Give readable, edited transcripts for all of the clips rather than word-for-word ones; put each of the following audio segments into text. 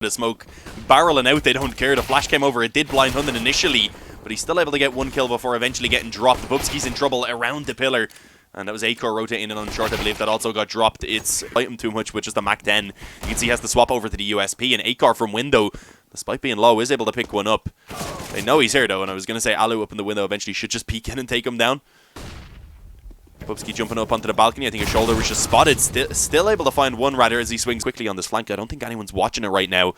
The smoke barreling out, they don't care. The flash came over, it did blind Hunden initially, but he's still able to get one kill before eventually getting dropped. Bubski's in trouble around the pillar, and that was Acor rotating in on short, I believe, that also got dropped. It's item too much with just the Mac 10. You can see he has to swap over to the USP, and Acor from window, despite being low, is able to pick one up. They know he's here though, and I was going to say Alu up in the window eventually should just peek in and take him down. Bubski jumping up onto the balcony. I think his shoulder was just spotted. Still able to find one rather as he swings quickly on this flank. I don't think anyone's watching it right now.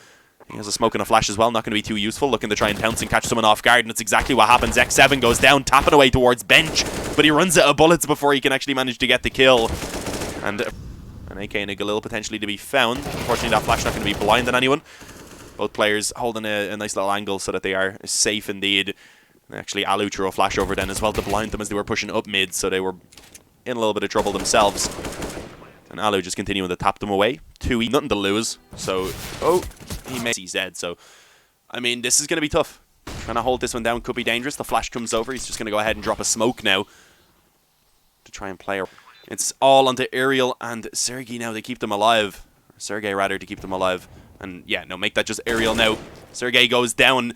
He has a smoke and a flash as well. Not going to be too useful. Looking to try and pounce and catch someone off guard. And that's exactly what happens. X7 goes down, tapping away towards bench. But he runs out of bullets before he can actually manage to get the kill. And an AK and a Galil potentially to be found. Unfortunately, that flash not going to be blinding anyone. Both players holding a nice little angle so that they are safe indeed. And actually, Alu threw a flash over then as well to blind them as they were pushing up mid. So they were in a little bit of trouble themselves. And Alu just continuing to tap them away. 2E, nothing to lose. So, he made CZ. So, I mean, this is going to be tough. Trying to hold this one down could be dangerous. The flash comes over. He's just going to go ahead and drop a smoke now to try and play. It's all onto Ariel and Sergey now to keep them alive. Sergey, rather, to keep them alive. And, yeah, no, make that just Ariel now. Sergey goes down.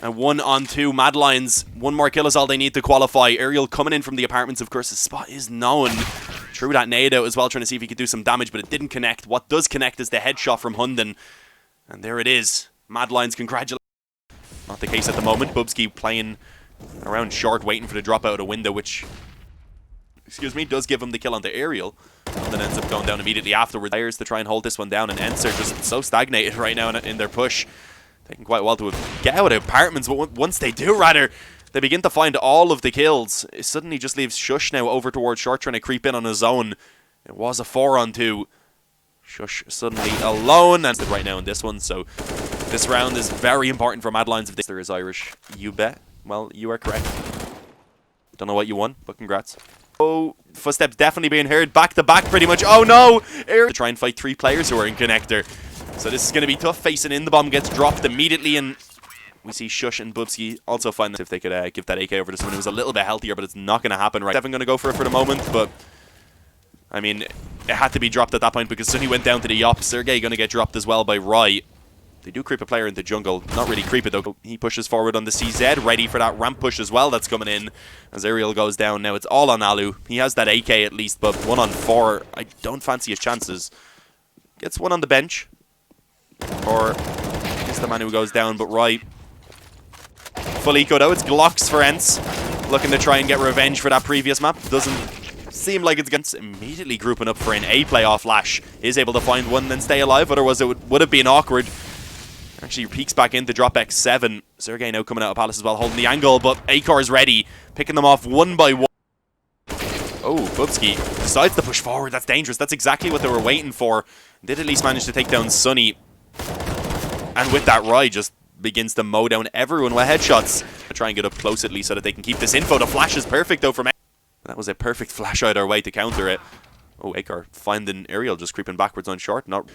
And 1-on-2 Mad Lions. One more kill is all they need to qualify. Ariel coming in from the apartments, of course. His spot is known. Threw that nade out as well, trying to see if he could do some damage, but it didn't connect. What does connect is the headshot from Hunden. And there it is. Mad Lions, congratulations. Not the case at the moment. Bubski playing around short, waiting for the drop out of the window, which, excuse me, does give him the kill onto Ariel. And then ends up going down immediately afterwards. Players to try and hold this one down, and ENCE are just so stagnated right now in their push. Taking quite a while to get out of apartments, but once they do, rather, they begin to find all of the kills. It suddenly just leaves Shush now over towards short, trying to creep in on his own. It was a 4-on-2. Shush suddenly alone, and right now in this one, so this round is very important for Mad Lions. If there is Irish, you bet. Well, you are correct. Don't know what you won, but congrats. Oh, footsteps definitely being heard back to back pretty much. Oh no! To try and fight 3 players who are in connector. So this is going to be tough. Facing in, the bomb gets dropped immediately, and we see Shush and Bubski also find that if they could give that AK over to someone who was a little bit healthier, but it's not going to happen right. 7 going to go for it for the moment, but I mean, it had to be dropped at that point because Sunny went down to the Yop. Sergey going to get dropped as well by Rai. They do creep a player into jungle. Not really creep it though. He pushes forward on the CZ, ready for that ramp push as well that's coming in as Ariel goes down. Now it's all on Alu. He has that AK at least, but 1-on-4, I don't fancy his chances. Gets one on the bench. Or it's the man who goes down, but right. Full eco though, it's Glocks for ENCE. Looking to try and get revenge for that previous map. Doesn't seem like it's against immediately grouping up for an A playoff flash. Is able to find one and then stay alive, otherwise it would have been awkward. Actually peeks back in to drop X7. Sergey now coming out of Palace as well, holding the angle, but Acor is ready. Picking them off one by one. Oh, Bubski decides to push forward. That's dangerous. That's exactly what they were waiting for. Did at least manage to take down Sunny. And with that, Rai just begins to mow down everyone with headshots. Try and get up close at least so that they can keep this info. The flash is perfect though from A. That was a perfect flash either way to counter it. Oh, Acor finding Ariel just creeping backwards on short. Not.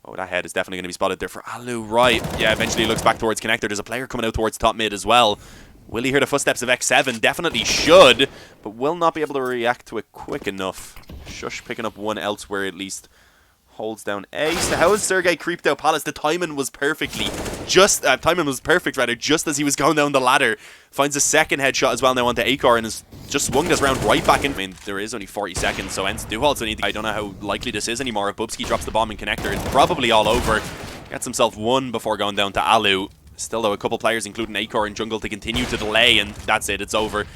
Oh, that head is definitely going to be spotted there for Alu. Right. Yeah, eventually looks back towards connector. There's a player coming out towards top mid as well. Will he hear the footsteps of X7? Definitely should, but will not be able to react to it quick enough. Shush picking up one elsewhere at least. Holds down A. So how has Sergey creeped out Palace? The timing was perfect rather, just as he was going down the ladder. Finds a second headshot as well now onto Acor and has just swung this round right back in. I mean, there is only 40 seconds, so ENCE do also need to... I don't know how likely this is anymore. If Bubski drops the bomb in connector, it's probably all over. Gets himself one before going down to Alu. Still though, a couple players, including Acor in jungle, to continue to delay, and that's it, it's over.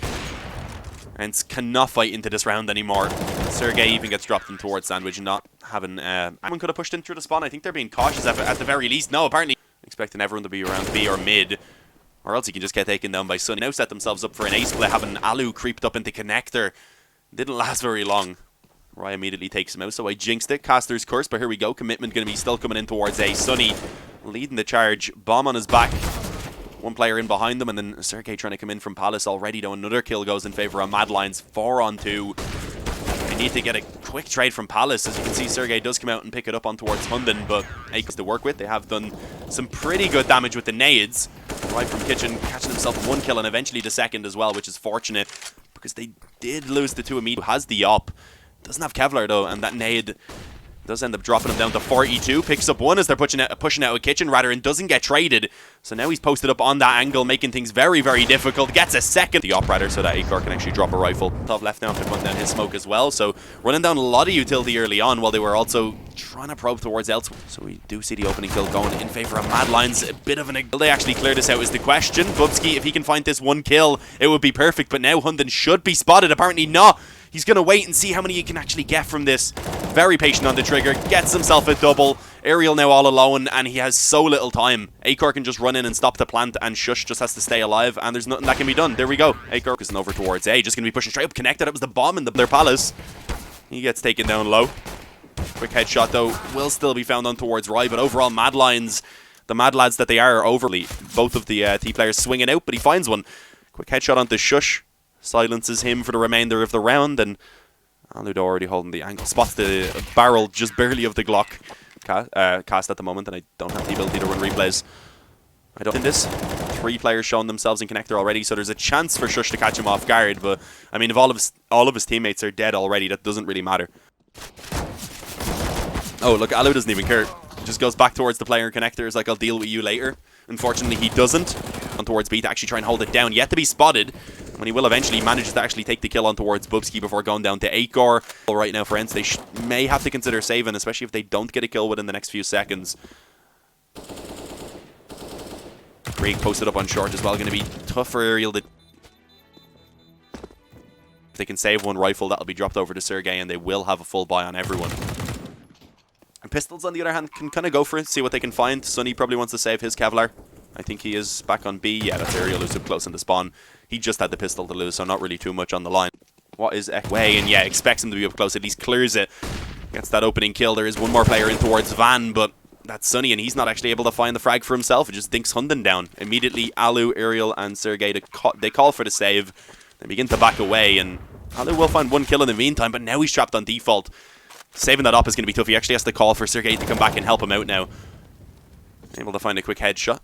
ENCE cannot fight into this round anymore. Sergey even gets dropped in towards Sandwich, not having... Anyone could have pushed in through the spawn. I think they're being cautious at the very least. No, apparently expecting everyone to be around B or mid, or else he can just get taken down by Sunny. Now set themselves up for an A split, having Alu creeped up into connector. Didn't last very long. Rai immediately takes him out, so I jinxed it. Caster's Curse, but here we go. Commitment going to be still coming in towards A. Sunny leading the charge. Bomb on his back. One player in behind them, and then Sergey trying to come in from Palace already, though. Another kill goes in favor of Mad Lions. 4-on-2. They need to get a quick trade from Palace. As you can see, Sergey does come out and pick it up on towards Hunden, but Acos to work with. They have done some pretty good damage with the nades. Right from Kitchen, catching himself one kill and eventually the second as well, which is fortunate because they did lose the two immediate. Who has the op. Doesn't have Kevlar though, and that nade Does end up dropping him down to 42. Picks up one as they're pushing out a kitchen rather and doesn't get traded. So now he's posted up on that angle, making things very, very difficult. Gets a second. The op rather, so that ACOR can actually drop a rifle. Top left now after putting down his smoke as well. So running down a lot of utility early on while they were also trying to probe towards ENCE. So we do see the opening kill going in favor of Madlines. A bit of an... Will they actually clear this out is the question. Bubsky, if he can find this one kill, it would be perfect. But now Hunden should be spotted. Apparently not. He's going to wait and see how many he can actually get from this. Very patient on the trigger. Gets himself a double. Aerial now all alone, and he has so little time. ACOR can just run in and stop the plant, and Shush just has to stay alive, and there's nothing that can be done. There we go. ACOR is over towards A. Just going to be pushing straight up. Connected. It was the bomb in their palace. He gets taken down low. Quick headshot, though, will still be found on towards Rye, but overall, Madlines, the mad lads that they are overly. Both of the T players swinging out, but he finds one. Quick headshot onto Shush. Silences him for the remainder of the round, and Aludo already holding the angle. Spots the barrel just barely of the Glock cast at the moment, and I don't have the ability to run replays. I don't in this. 3 players showing themselves in connector already, so there's a chance for Shush to catch him off guard, but I mean, if all of his teammates are dead already, that doesn't really matter. Oh, look, Alu doesn't even care. Just goes back towards the player in connector. Is like, I'll deal with you later. Unfortunately, he doesn't. On towards B to actually try and hold it down. Yet to be spotted. When he will eventually manage to actually take the kill on towards Bubsky before going down to ACOR. Right now for ENCE, they may have to consider saving, especially if they don't get a kill within the next few seconds. Craig posted up on short as well. Going to be tough for Aerial to... If they can save one rifle, that'll be dropped over to Sergey, and they will have a full buy on everyone. And Pistols, on the other hand, can kind of go for it, see what they can find. Sunny probably wants to save his Kevlar. I think he is back on B. Yeah, that's Aerial who's up close in the spawn. He just had the pistol to lose, so not really too much on the line. What is Way? And yeah, expects him to be up close, at least clears it. Gets that opening kill. There is one more player in towards Van, but that's Sunny, and he's not actually able to find the frag for himself. It just dinks Hunden down. Immediately, Alu, Aerial, and Sergey, they call for the save. They begin to back away, and Alu will find one kill in the meantime, but now he's trapped on default. Saving that up is going to be tough. He actually has to call for Sergey to come back and help him out now. Able to find a quick headshot.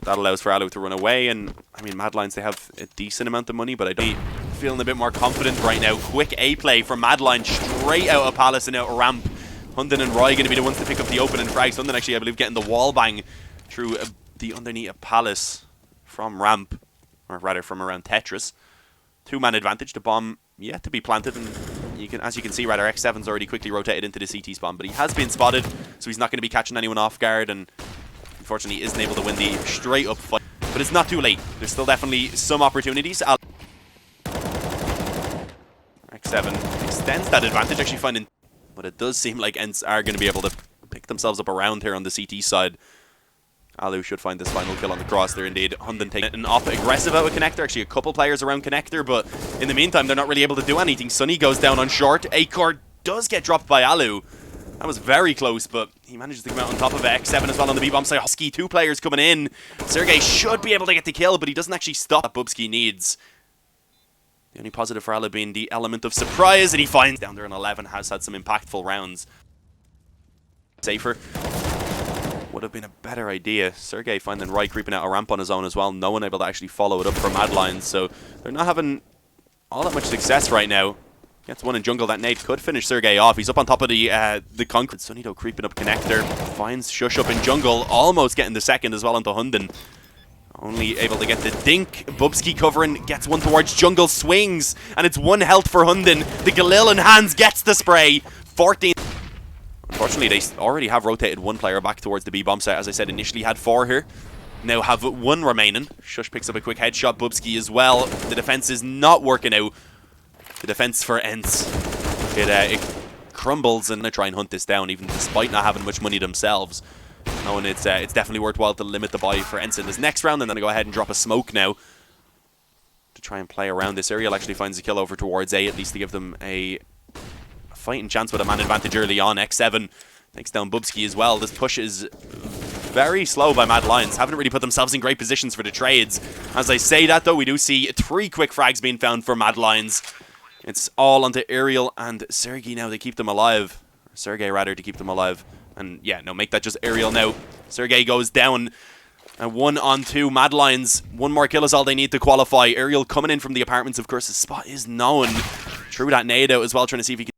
That allows for Alu to run away, and I mean, Madlines, they have a decent amount of money, but I don't feeling a bit more confident right now. Quick A play from Madline straight out of Palace and out of ramp. Hunden and Roy going to be the ones to pick up the opening frags. Hunden actually, I believe, getting the wall bang through the underneath of Palace from ramp, or rather from around Tetris. 2-man advantage. The bomb yet to be planted, and you can, as you can see, rather X7's already quickly rotated into the CT spawn, but he has been spotted, so he's not going to be catching anyone off guard, and unfortunately isn't able to win the straight up fight. But it's not too late. There's still definitely some opportunities. X7 extends that advantage, actually finding, but it does seem like ENCE are going to be able to pick themselves up around here on the CT side. Alu should find this final kill on the cross there indeed. Hunden taking an off aggressive out of connector. Actually a couple players around connector, but in the meantime they're not really able to do anything. Sunny goes down on short. ACOR does get dropped by Alu. That was very close, but he manages to come out on top of it. X7 as well on the B-bomb side. Husky, 2 players coming in. Sergey should be able to get the kill, but he doesn't actually stop what Bubsky needs. The only positive for Alu being the element of surprise, and he finds down there in 11, has had some impactful rounds. Safer would have been a better idea. Sergey finding Rai creeping out a ramp on his own as well. No one able to actually follow it up for Madlines, so they're not having all that much success right now. Gets one in jungle. That nade could finish Sergey off. He's up on top of the concrete. Sunny though creeping up connector. Finds Shush up in jungle. Almost getting the second as well onto Hunden. Only able to get the dink. Bubsky covering. Gets one towards jungle. Swings. And it's 1 health for Hunden. The Galil in hands gets the spray. 14. Unfortunately, they already have rotated 1 player back towards the B-bomb site. As I said, initially had 4 here. Now have 1 remaining. Shush picks up a quick headshot. Bubsky as well. The defense is not working out. The defense for ENCE. It crumbles, and they try and hunt this down, even despite not having much money themselves. Knowing it's definitely worthwhile to limit the buy for ENCE in this next round, and then I go ahead and drop a smoke now to try and play around this. Ariel actually finds a kill over towards A, at least to give them a fighting chance with a man advantage early on. X7 takes down Bubsky as well. This push is very slow by Madlines. Haven't really put themselves in great positions for the trades. As I say that, though, we do see 3 quick frags being found for Madlines. It's all onto Aerial and Sergey now to keep them alive. Or Sergey, rather, to keep them alive. And yeah, no, make that just Aerial now. Sergey goes down. And 1 on 2. Madlines, 1 more kill is all they need to qualify. Aerial coming in from the apartments, of course. His spot is known. Threw that nade out as well, trying to see if he can